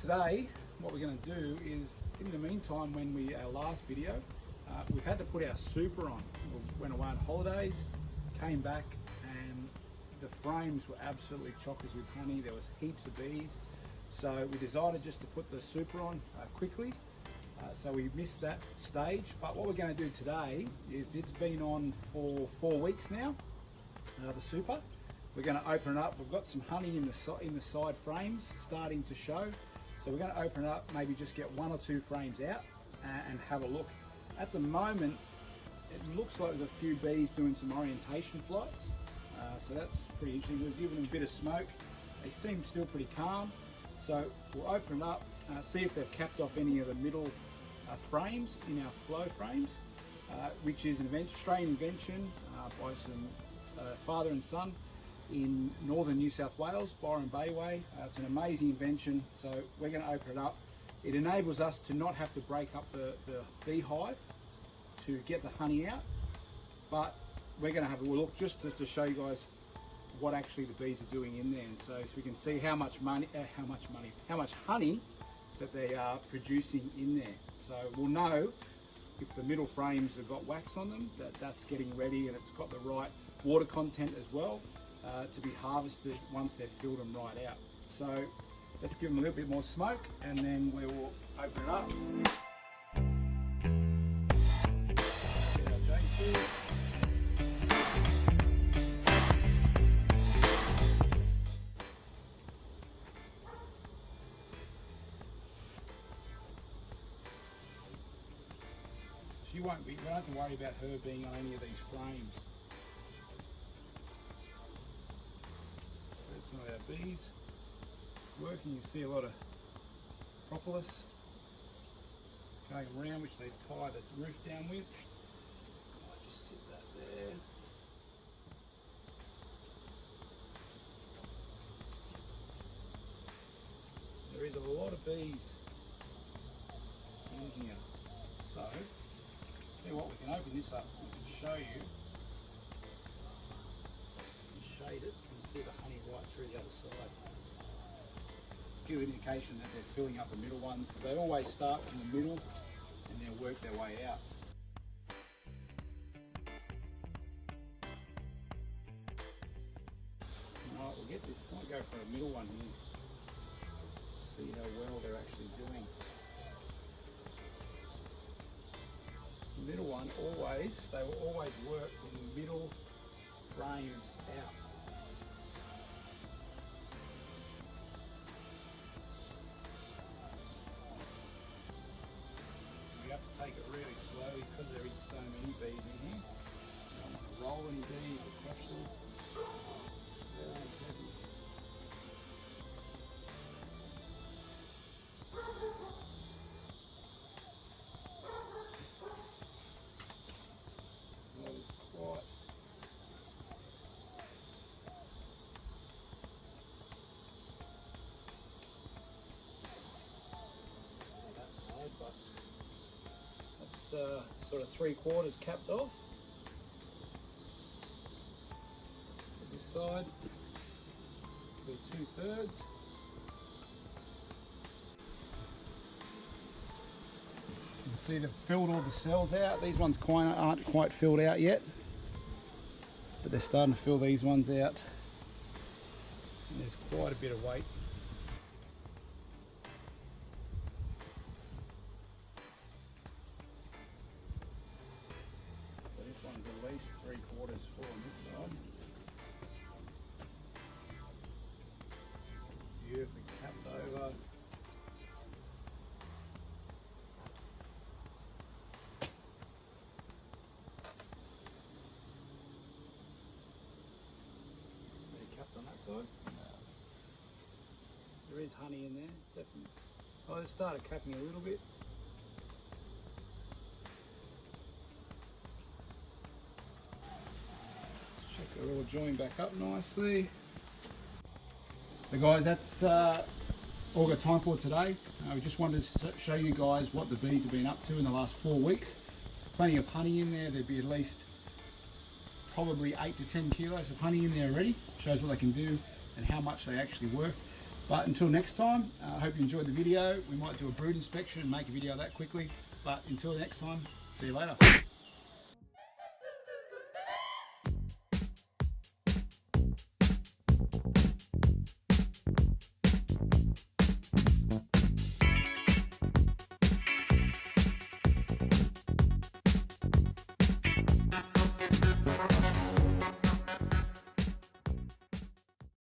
today what we're going to do is, in the meantime, when our last video, we've had to put our super on. We went away on holidays, came back, and the frames were absolutely chockers with honey. There was heaps of bees, so we decided just to put the super on quickly. So we missed that stage, but what we're going to do today is, it's been on for 4 weeks now, the super. We're going to open it up. We've got some honey in the side frames starting to show, so we're going to open it up, maybe just get 1 or 2 frames out and have a look. At the moment, it looks like there's a few bees doing some orientation flights, so that's pretty interesting. We've given them a bit of smoke. They seem still pretty calm, so we'll open it up, see if they've capped off any of the middle frames in our flow frames, which is an Australian invention by some father and son in northern New South Wales, Byron Bayway. It's an amazing invention, so we're going to open it up. It enables us to not have to break up the beehive to get the honey out, but we're going to have a look just to show you guys what actually the bees are doing in there, and so we can see how much honey that they are producing in there. So we'll know if the middle frames have got wax on them, that's getting ready, and it's got the right water content as well to be harvested once they've filled them right out. So let's give them a little bit more smoke, and then we will open it up. She won't be, we don't have to worry about her being on any of these frames. There's some of our bees working. You see a lot of propolis going around, which they tie the roof down with. I'll just sit that there. There is a lot of bees in here, so what, we can open this up, we can show you, shade it, and see the honey right through the other side. Give an indication that they're filling up the middle ones. They always start from the middle and then work their way out. Alright, we'll get this, might go for a middle one here. See how well they're actually doing. The middle one they will always work from the middle frames out. We have to take it really slowly because there is so many bees in here. You don't want to roll any bees or crush them. Very heavy. But that's sort of 3/4 capped off. This side will be 2/3. You can see they've filled all the cells out. These ones aren't quite filled out yet, but they're starting to fill these ones out. And there's quite a bit of weight. This one's at least 3/4 full on this side. Beautifully capped over. Really capped on that side. There is honey in there, definitely. Oh, they started capping a little bit. They're all joined back up nicely. So guys, that's all we've got time for today. We just wanted to show you guys what the bees have been up to in the last 4 weeks. Plenty of honey in there. There'd be at least probably 8 to 10 kilos of honey in there already. Shows what they can do and how much they actually work. But until next time, I hope you enjoyed the video. We might do a brood inspection and make a video of that quickly. But until next time, see you later.